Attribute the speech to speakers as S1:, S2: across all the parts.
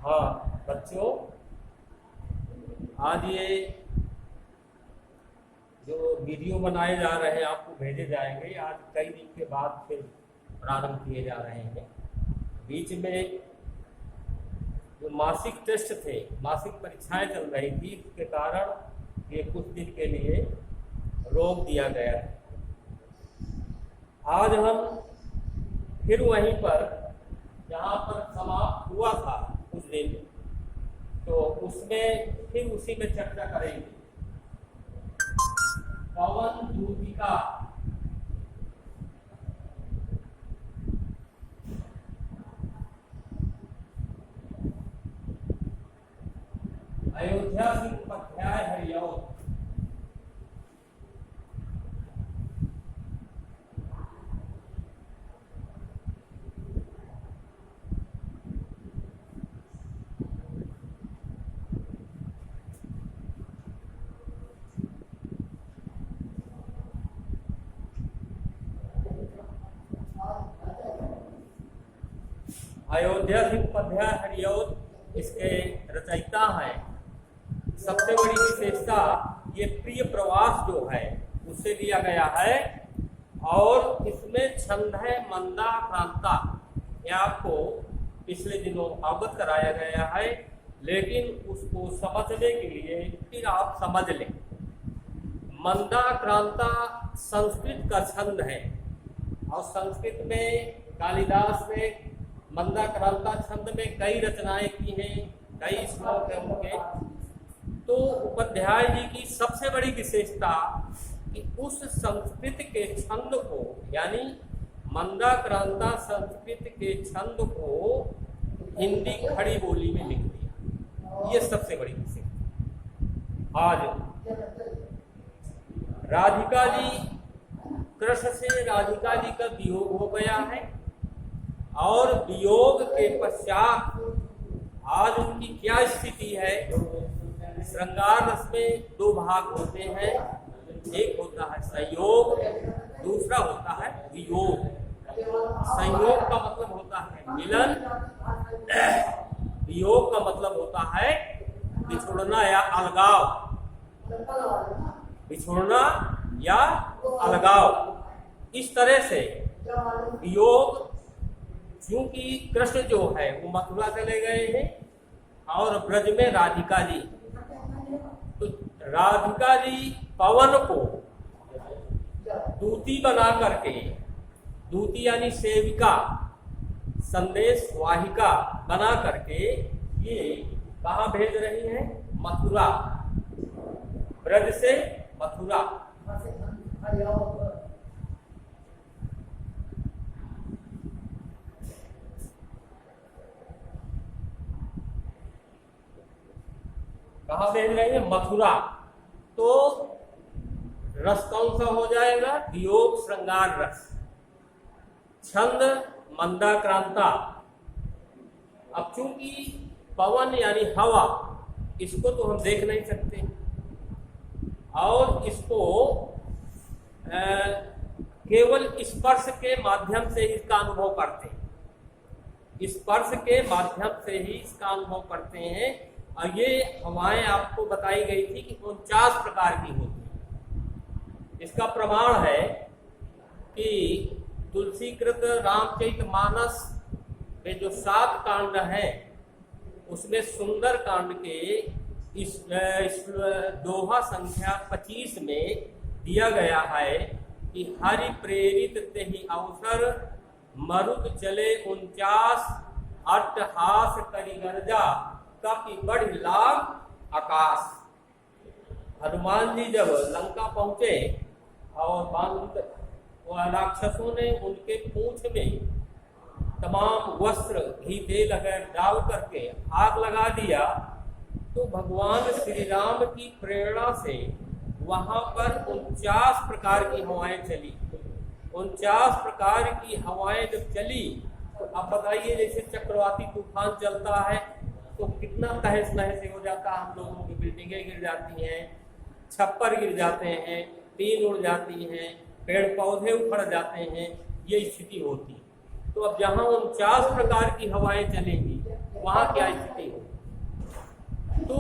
S1: हाँ बच्चों, आज ये जो वीडियो बनाए जा रहे हैं आपको भेजे जाएंगे, आज कई दिन के बाद फिर प्रारंभ किए जा रहे हैं। बीच में जो मासिक टेस्ट थे, मासिक परीक्षाएं चल रही थी, इसके कारण ये कुछ दिन के लिए रोक दिया गया है। आज हम फिर वहीं पर जहाँ पर समाप्त हुआ था उस दिन, तो उसमें फिर उसी में चर्चा करेंगे। पवन दूतिका, अयोध्या सिंह उपाध्याय हरियौर, अयोध्या सिंह उपाध्याय हरियौर इसके रचयिता हैं। सबसे बड़ी विशेषता ये प्रिय प्रवास जो है उससे लिया गया है, और इसमें छंद है मंदाक्रांता। यह आपको पिछले दिनों अवगत कराया गया है, लेकिन उसको समझने के लिए फिर आप समझ लें। मंदाक्रांता संस्कृत का छंद है, और संस्कृत में कालिदास ने मंदाक्रांता छंद में कई रचनाएं की हैं, कई श्लोक हैं उनके। तो उपाध्याय जी की सबसे बड़ी विशेषता कि उस संस्कृत के छंद को, यानी मंदाक्रांता संस्कृत के छंद को हिंदी खड़ी बोली में लिख दिया। ये सबसे बड़ी विशेषता। आज राधिका जी, कृष्ण से राधिका जी का वियोग हो गया है, और वियोग के पश्चात आज उनकी क्या स्थिति है। श्रृंगार रस में दो भाग होते हैं, एक होता है संयोग, दूसरा होता है वियोग। संयोग का मतलब होता है मिलन, वियोग का मतलब होता है बिछुड़ना या अलगाव। बिछुड़ना या अलगाव। इस तरह से वियोग, क्योंकि कृष्ण जो है वो मथुरा चले गए हैं और ब्रज में राधिका जी, तो राधिका जी पवन को दूती बना करके, दूती यानी सेविका, संदेश वाहिका बना करके ये कहाँ भेज रही हैं? मथुरा। ब्रज से मथुरा। कहाँ भेज रही है? मथुरा। तो रस कौन सा हो जाएगा? वियोग श्रृंगार रस। छंद मंदाक्रांता। अब चूंकि पवन यानी हवा, इसको तो हम देख नहीं सकते, और इसको केवल स्पर्श के माध्यम से ही इसका अनुभव करते हैं। स्पर्श के माध्यम से ही इसका अनुभव करते हैं। और ये हवाएं आपको बताई गई थी कि 49 प्रकार की होती है। इसका प्रमाण है कि तुलसीकृत रामचरितमानस में जो 7 कांड हैं, उसमें सुंदर कांड के इस दोहा संख्या 25 में दिया गया है कि हरि प्रेरित तेहि अवसर मरुत चले 49 अट्टहास करि गर्जा कपि बढ़ि लाग आकाश। हनुमान जी जब लंका पहुंचे और राक्षसों ने उनके पूंछ में तमाम वस्त्र, घी, तेल वगैरह डाल करके आग लगा दिया, तो भगवान श्री राम की प्रेरणा से वहां पर 49 प्रकार की हवाएं चली। 49 प्रकार की हवाएं जब चली, तो अब बताइए, जैसे चक्रवाती तूफान चलता है तो कितना तहस नहस हो जाता है। हम लोगों की बिल्डिंगें गिर जाती हैं, छप्पर गिर जाते हैं, टीन उड़ जाती हैं, पेड़ पौधे उखड़ जाते हैं, ये स्थिति होती है। तो अब जहां 49 प्रकार की हवाएं चलेंगी वहां क्या स्थिति होगी? तो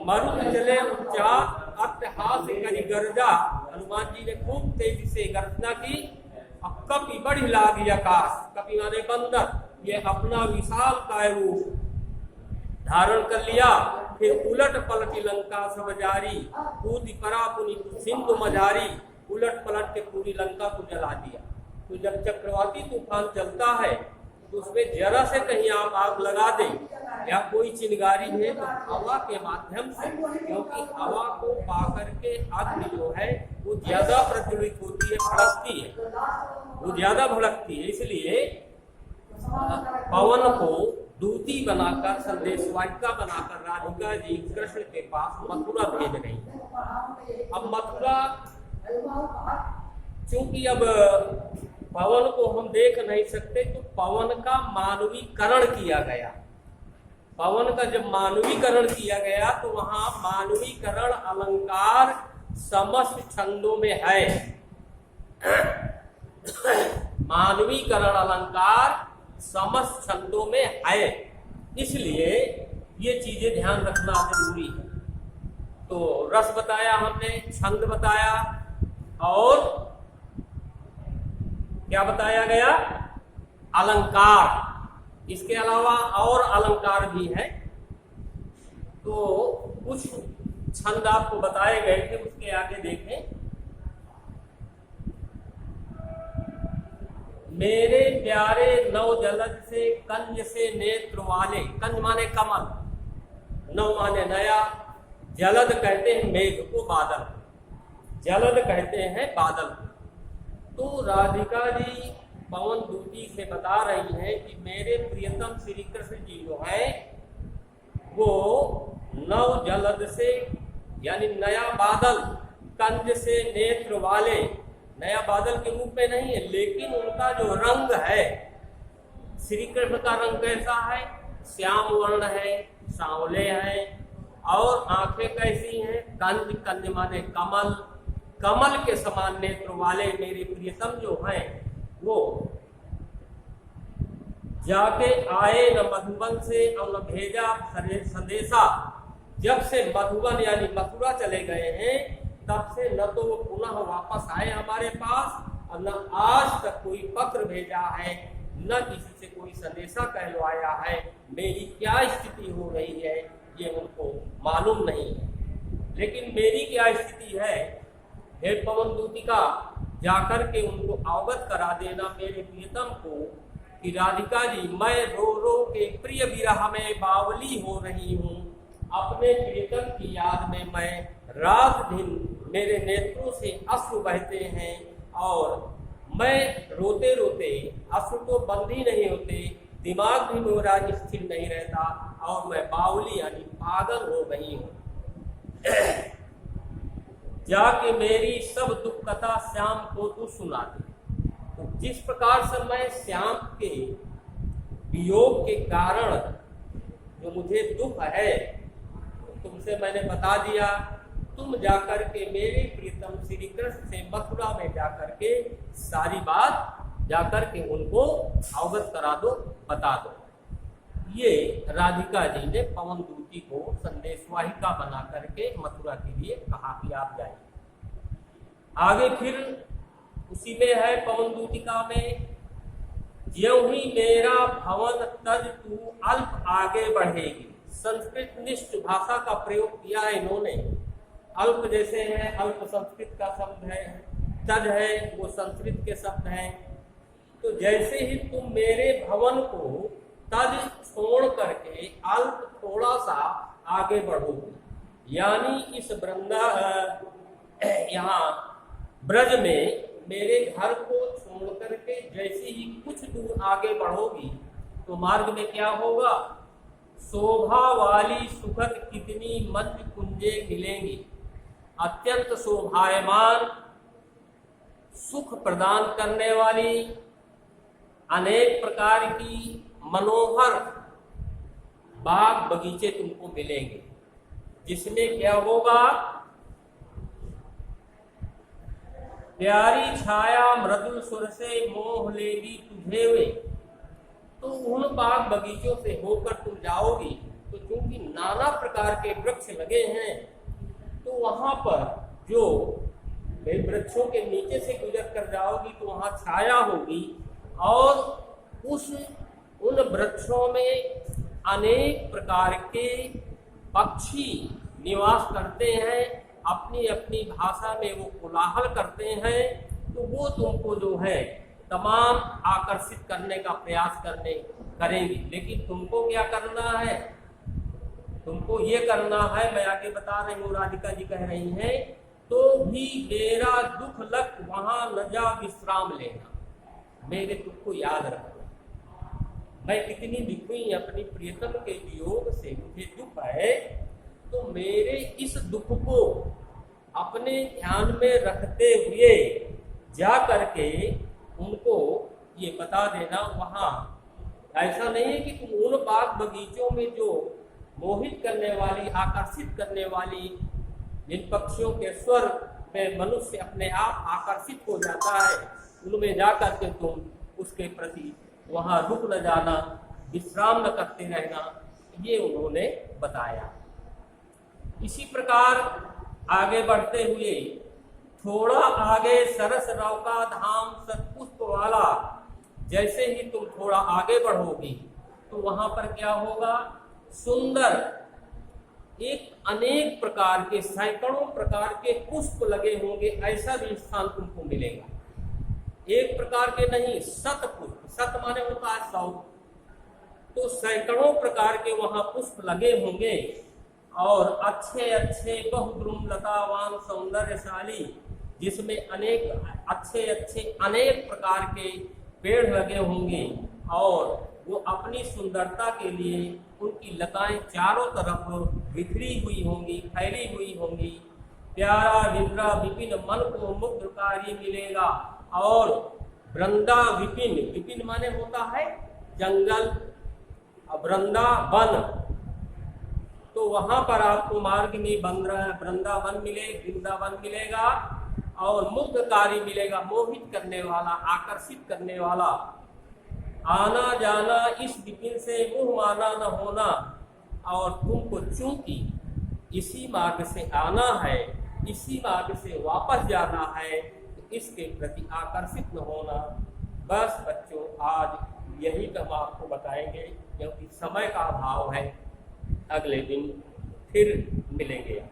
S1: मरुत चले 49 अट्टहास करी गर्जा, हनुमान जी ने खूब तेजी से गर्जना की। अब कपि बढ़ी लागी आकाश, कपि माने बंदर, ये अपना विशाल काय रूप धारण कर लिया। फिर उलट पलटी लंका सब जारी, कूदी परा पुनि सिंधु मजारी, उलट पलट के पूरी लंका को जला दिया। तो जब चक्रवाती तूफान चलता है तो उसमें जरा से कहीं आप आग लगा दें या कोई चिंगारी है तो हवा के माध्यम से, क्योंकि हवा को पाकर के अग्नि जो है वो ज्यादा प्रज्वलित होती है, भड़कती है, वो ज्यादा भड़कती है। इसलिए पवन को दूती बनाकर, संदेशवाहिका बनाकर राधिका जी कृष्ण के पास मथुरा भेज रही है। अब मथुरा, चूंकि अब पवन को हम देख नहीं सकते तो पवन का मानवीकरण किया गया। पवन का जब मानवीकरण किया गया तो वहां मानवीकरण अलंकार समस्त छंदों में है। मानवीकरण अलंकार समस्त छंदों में है, इसलिए ये चीजें ध्यान रखना जरूरी है। तो रस बताया हमने, छंद बताया, और क्या बताया गया? अलंकार। इसके अलावा और अलंकार भी है। तो कुछ छंद आपको बताए गए थे, उसके आगे देखें। मेरे प्यारे नव जलद से कंज से नेत्र वाले, कंज माने कमल, नव माने नया, जलद कहते हैं मेघ को, बादल, जलद कहते हैं बादल को। तो राधिका जी पवन दूती से बता रही हैं कि मेरे प्रियतम श्री कृष्ण जी जो है वो नव जलद से यानी नया बादल, कंज से नेत्र वाले, नया बादल के रूप में नहीं है, लेकिन उनका जो रंग है, श्री कृष्ण का रंग कैसा है? श्याम वर्ण है, सांवले हैं, और आंखें कैसी हैं? कंज, कंज माने कमल, कमल के समान नेत्र वाले मेरे प्रियतम जो हैं वो जाके आए न मधुबन से और न भेजा संदेशा। जब से मधुबन यानी मथुरा चले गए हैं तब से न तो वो पुनः वापस आए हमारे पास, और न आज तक कोई पत्र भेजा है, न किसी से कोई संदेशा कहलवाया है। मेरी क्या स्थिति हो रही है ये उनको मालूम नहीं है। लेकिन मेरी क्या स्थिति है, हे पवन दूतिका, जाकर के उनको अवगत करा देना मेरे प्रियतम को कि राधिका जी, मैं रो रो के प्रिय विरह में बावली हो रही हूँ। अपने प्रियतम की याद में मैं रात दिन, मेरे नेत्रों से अश्रु बहते हैं, और मैं रोते रोते, अश्रु तो बंद ही नहीं होते, दिमाग भी मेरा स्थिर नहीं रहता, और मैं बावली यानी पागल हो गई हूँ। जाके मेरी सब दुख कथा श्याम को तू सुना दे। तो जिस प्रकार से मैं श्याम के वियोग के कारण जो मुझे दुख है तुमसे मैंने बता दिया, तुम जाकर के मेरे प्रियतम श्री कृष्ण से मथुरा में जाकर के सारी बात जाकर के उनको अवगत करा दो, बता दो। ये राधिका जी ने पवन दूती को संदेशवाहिका बना करके मथुरा के लिए कहा कि आप जाइए। आगे फिर उसी में है पवन दूतिका में, ज्यों ही मेरा भवन तज तू अल्प आगे बढ़ेगी। संस्कृत निष्ठ भाषा का प्रयोग किया है इन्होंने। अल्प जैसे है, अल्प संस्कृत का शब्द है, तज है वो संस्कृत के शब्द हैं। तो जैसे ही तुम मेरे भवन को तज छोड़ करके अल्प थोड़ा सा आगे बढ़ोगे, यानी इस यहाँ ब्रज में मेरे घर को छोड़ करके जैसे ही कुछ दूर आगे बढ़ोगी तो मार्ग में क्या होगा? शोभा वाली सुखद कितनी मंच कुंजे मिलेंगी, अत्यंत शोभायमान, सुख प्रदान करने वाली अनेक प्रकार की मनोहर बाग बगीचे तुमको मिलेंगे, जिसमें क्या होगा? प्यारी छाया मृदुल सुर से मोह लेगी तुझे वे, तो उन बाग बगीचों से होकर तुम जाओगी तो चूंकि नाना प्रकार के वृक्ष लगे हैं, तो वहां पर जो वृक्षों के नीचे से गुजर कर जाओगी तो वहां छाया होगी, और उन वृक्षों में अनेक प्रकार के पक्षी निवास करते हैं, अपनी अपनी भाषा में वो कोलाहल करते हैं। तो वो तुमको जो है तमाम आकर्षित करने का प्रयास करेंगी। लेकिन तुमको क्या करना है? तुमको ये करना है, मैं आगे बता रही हूँ, राधिका जी कह रही हैं, तो भी मेरा दुख लग वहां न जा विश्राम लेना, मेरे दुख को याद रखना। मैं कितनी दुखी अपनी प्रियतम के वियोग से, मुझे दुख है, तो मेरे इस दुख को अपने ध्यान में रखते हुए जा करके उनको ये बता देना। वहां ऐसा नहीं है कि तुम उन बाग बगीचों में जो मोहित करने वाली, आकर्षित करने वाली, जिन पक्षियों के स्वर में मनुष्य अपने आप आकर्षित हो जाता है, उनमें जा करके तुम उसके प्रति वहां रुक न जाना, विश्राम न करते रहना, ये उन्होंने बताया। इसी प्रकार आगे बढ़ते हुए थोड़ा आगे सरस नौका धाम सतपुष्प वाला, जैसे ही तुम थोड़ा आगे बढ़ोगी तो वहां पर क्या होगा? सुंदर एक अनेक प्रकार के, सैकड़ों प्रकार के पुष्प लगे होंगे, ऐसा भी स्थान तुमको मिलेगा। एक प्रकार के नहीं, शत पुष्प, शत माने होता है 100, तो सैकड़ों प्रकार के वहां पुष्प लगे होंगे, और अच्छे अच्छे बहुद्रुम लतावान सौंदर्यशाली, जिसमें अनेक अच्छे अच्छे अनेक प्रकार के पेड़ लगे होंगे, और वो अपनी सुंदरता के लिए उनकी लताएं चारों तरफ बिखरी हुई होंगी, फैली हुई होंगी। प्यारा विद्रा विपिन मन को मुग्धकारी मिलेगा, और वृंदा विपिन, विपिन माने होता है जंगल, वृंदावन, तो वहां पर आपको मार्ग में वृंदावन वृंदावन मिलेगा, और मुग्धकारी मिलेगा, मोहित करने वाला, आकर्षित करने वाला। आना जाना इस विपिन से मुंह माना न होना, और तुमको चूंकि इसी मार्ग से आना है, इसी मार्ग से वापस जाना है, तो इसके प्रति आकर्षित न होना। बस बच्चों, आज यही हम आपको बताएंगे, क्योंकि समय का अभाव है। अगले दिन फिर मिलेंगे।